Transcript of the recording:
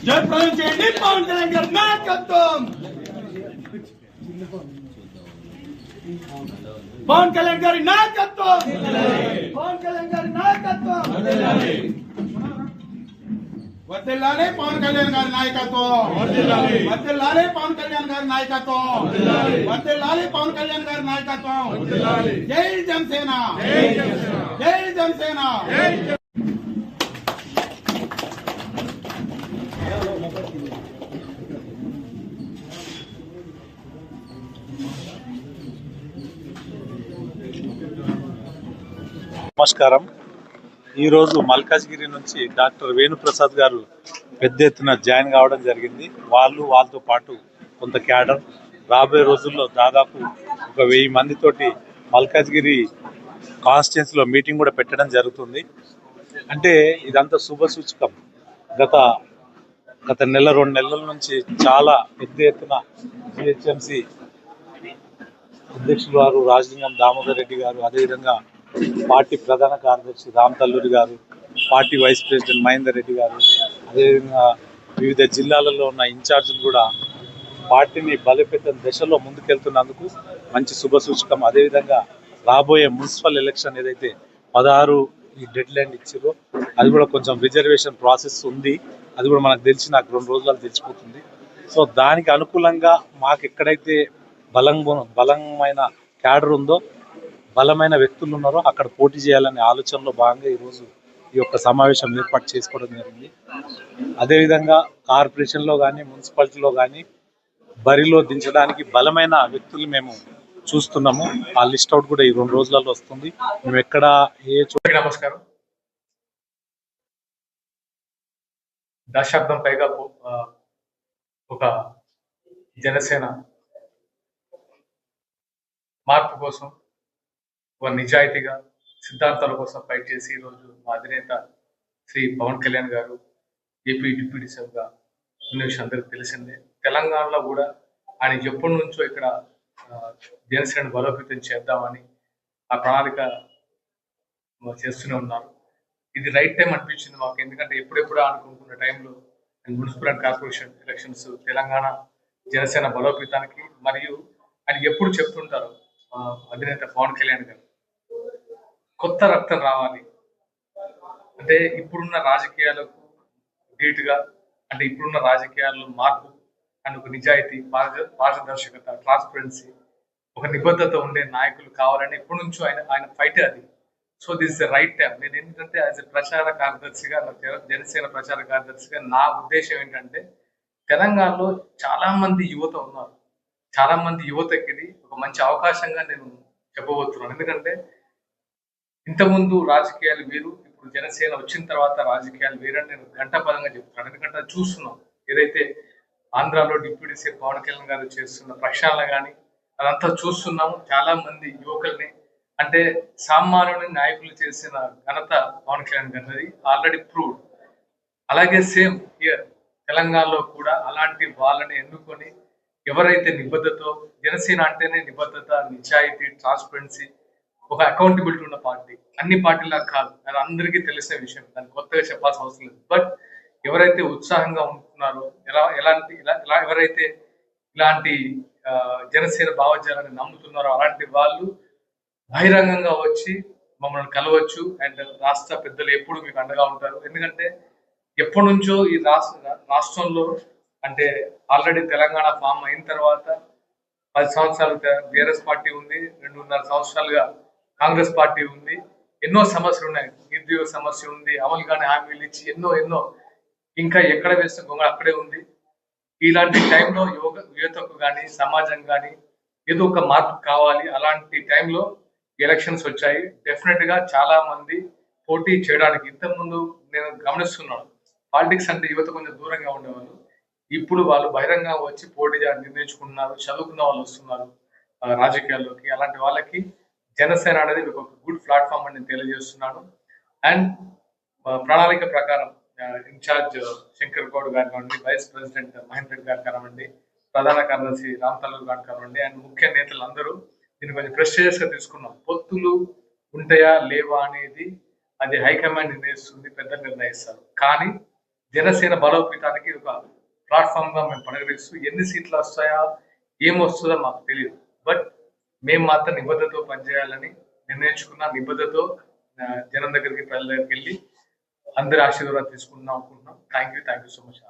జయప్రదం చేయండి పవన్ కళ్యాణ్ గారి నాయకత్వం. పవన్ కళ్యాణ్ గారి నాయకత్వం. పవన్ కళ్యాణ్ గారి నాయకత్వం. వర్ధిల్లాలి పవన్ కళ్యాణ్ గారి నాయకత్వం. వర్ధిల్లాలి పవన్ కళ్యాణ్ గారి నాయకత్వం. వర్ధిల్లాలి పవన్ కళ్యాణ్ గారి నాయకత్వం. జై జనసేన. జై జనసేన. నమస్కారం. ఈరోజు మల్కాజ్గిరి నుంచి డాక్టర్ వేణుప్రసాద్ గారు పెద్ద ఎత్తున జాయిన్ కావడం జరిగింది. వాళ్ళతో పాటు కొంత క్యాడర్ రాబోయే రోజుల్లో దాదాపు 1000 మందితోటి మల్కాజ్గిరి కాన్స్టిట్యున్సీలో మీటింగ్ కూడా పెట్టడం జరుగుతుంది. అంటే ఇదంతా శుభ సూచకం. గత నెల 2 నెలల నుంచి చాలా పెద్ద ఎత్తున జిహెచ్ఎంసీ అధ్యక్షులు వారు రాజలింగం దామోదర్ రెడ్డి గారు, అదేవిధంగా పార్టీ ప్రధాన కార్యదర్శి రామ్ తల్లూరి గారు, party vice president Mahender Reddy గారు, అదేవిధంగా వివిధ జిల్లాలలో ఉన్న ఇన్ఛార్జీలు కూడా పార్టీని బలోపేతం దశలో ముందుకెళ్తున్నందుకు మంచి శుభసూచకం. అదేవిధంగా రాబోయే మున్సిపల్ ఎలక్షన్ ఏదైతే 16 ఈ డెడ్ లైన్ ఇచ్చారో అది కూడా కొంచెం రిజర్వేషన్ ప్రాసెస్ ఉంది. అది కూడా మనకు తెలిసి నాకు 2 రోజుల్లో తెలిసిపోతుంది. సో దానికి అనుకూలంగా మాకు ఎక్కడైతే బలమైన క్యాడర్ ఉందో, బలమైన వ్యక్తులు ఉన్నారో అక్కడ పోటీ చేయాలనే ఆలోచనలో భాగంగా ఈరోజు ఈ యొక్క సమావేశం ఏర్పాటు చేసుకోవడం జరిగింది. అదేవిధంగా కార్పొరేషన్లో కానీ మున్సిపాలిటీలో కానీ బరిలో దించడానికి బలమైన వ్యక్తులు మేము చూస్తున్నాము. ఆ లిస్ట్ అవుట్ కూడా ఈ 2 రోజులలో వస్తుంది. మేము ఎక్కడ నమస్కారం. దశాబ్దం పైగా ఒక జనసేన మార్పు కోసం, ఒక నిజాయితీగా సిద్ధాంతాల కోసం ఫైట్ చేసి ఈరోజు మా అధినేత శ్రీ పవన్ కళ్యాణ్ గారు ఏపీ డిప్యూటీ సీఎంగా ఉన్న విషయం అందరికి తెలిసిందే. తెలంగాణలో కూడా ఆయన ఎప్పటి నుంచో ఇక్కడ జనసేన బలోపేతం చేద్దామని ఆ ప్రణాళిక చేస్తూనే ఉన్నారు. ఇది రైట్ టైం అనిపించింది మాకు. ఎందుకంటే ఎప్పుడెప్పుడు అనుకుంటున్న టైంలో municipal and corporation elections Telangana Janasena బలోపేతానికి, మరియు ఆయన ఎప్పుడు చెప్తుంటారు అధినేత పవన్ కళ్యాణ్ గారు, కొత్త రక్తం రావాలి అంటే ఇప్పుడున్న రాజకీయాలకు ధీటుగా, అంటే ఇప్పుడున్న రాజకీయాల్లో మార్పు అండ్ ఒక నిజాయితీ, పారదర్శకత, ట్రాన్స్పరెన్సీ, ఒక నిబద్ధత ఉండే నాయకులు కావాలని ఎప్పటి నుంచో ఆయన ఫైట్ అది. So this the right time. నేను ఏంటంటే యాజ్ ఎ ప్రచార కార్యదర్శిగా, జనసేన ప్రచార కార్యదర్శిగా నా ఉద్దేశం ఏంటంటే, తెలంగాణలో చాలా మంది యువత ఉన్నారు. చాలా మంది యువతకి ఇది ఒక మంచి అవకాశంగా నేను చెప్పబోతున్నాను. ఎందుకంటే ఇంతకుముందు రాజకీయాలు వేరు, ఇప్పుడు జనసేన వచ్చిన తర్వాత రాజకీయాలు వేరని నేను ఘంటాపదంగా చెప్తున్నాను. ఎందుకంటే అది చూస్తున్నాం. ఏదైతే ఆంధ్రాలో డిప్యూటీ సీఎం పవన్ కళ్యాణ్ గారు చేస్తున్న ప్రక్షాళన కానీ అదంతా చూస్తున్నాము. చాలా మంది యువకుల్ని, అంటే సామాన్యుని నాయకులు చేసిన ఘనత పవన్ కళ్యాణ్ గారి ఆల్రెడీ ప్రూవ్డ్. అలాగే సేమ్ హియర్ తెలంగాణలో కూడా అలాంటి వాళ్ళని ఎన్నుకొని, ఎవరైతే నిబద్ధతో, జనసేన అంటేనే నిబద్ధత, నిజాయితీ, ట్రాన్స్పరెన్సీ, ఒక అకౌంటబిలిటీ ఉన్న పార్టీ. అన్ని పార్టీలా కాదు, అది అందరికీ తెలిసిన విషయం, దాన్ని కొత్తగా చెప్పాల్సిన అవసరం లేదు. బట్ ఎవరైతే ఉత్సాహంగా ఉంటున్నారో, ఎవరైతే ఇలాంటి జనసేన భావజాలాన్ని నమ్ముతున్నారో అలాంటి వాళ్ళు బహిరంగంగా వచ్చి మమ్మల్ని కలవచ్చు. అండ్ రాష్ట్ర పెద్దలు ఎప్పుడు మీకు అండగా ఉంటారు. ఎందుకంటే ఎప్పటి నుంచో ఈ రాష్ట్రంలో, అంటే ఆల్రెడీ తెలంగాణ ఫామ్ అయిన తర్వాత 10 సంవత్సరాలు బీఆర్ఎస్ పార్టీ ఉంది, 2.5 సంవత్సరాలుగా కాంగ్రెస్ పార్టీ ఉంది. ఎన్నో సమస్యలు ఉన్నాయి. నిరుద్యోగ సమస్య ఉంది, అమలు కానీ హామీలు ఇచ్చి ఎన్నో ఇంకా ఎక్కడ వేస్తే గొంగళ అక్కడే ఉంది. ఇలాంటి టైంలో యువతకు కానీ, సమాజం కానీ ఏదో ఒక మార్పు కావాలి. అలాంటి టైంలో ఎలక్షన్స్ వచ్చాయి. డెఫినెట్ గా చాలా మంది పోటీ చేయడానికి, ఇంతకుముందు నేను గమనిస్తున్నాను, పాలిటిక్స్ అంటే యువత కొంచెం దూరంగా ఉండేవాళ్ళు. ఇప్పుడు వాళ్ళు బహిరంగ వచ్చి పోటీ నిర్ణయించుకుంటున్నారు. చదువుకున్న వాళ్ళు వస్తున్నారు రాజకీయాల్లోకి. అలాంటి వాళ్ళకి జనసేన అనేది ఒక గుడ్ ప్లాట్ఫామ్ అని నేను తెలియజేస్తున్నాను. అండ్ ప్రణాళిక ప్రకారం ఇన్ఛార్జ్ శంకర్ గౌడ్ గారు కానివ్వండి, వైస్ ప్రెసిడెంట్ మహేందర్ రెడ్డి గారు కానివ్వండి, ప్రధాన కార్యదర్శి రామ్ తల్లూరి గారు కానివ్వండి, అండ్ ముఖ్య నేతలు అందరూ దీన్ని కొంచెం ప్రెస్టీజియస్ గా తీసుకున్నాం. పొత్తులు ఉంటాయా లేవా అనేది అది హైకమాండ్ నిర్ణయిస్తుంది, పెద్దలు నిర్ణయిస్తారు. కానీ జనసేన బలోపేతానికి ఒక ప్లాట్ఫామ్ గా మేము పరిగణిస్తూ ఎన్ని సీట్లు వస్తాయా ఏమొస్తుందో మాకు తెలియదు. బట్ మేము మాత్రం నిబద్ధతతో పనిచేయాలని నిర్ణయించుకున్న నిబద్ధతతో జనం దగ్గరికి ప్రజల దగ్గరికి వెళ్ళి అందరి ఆశీర్వాదాలు తీసుకుందాం అనుకుంటున్నాం. Thank you so much.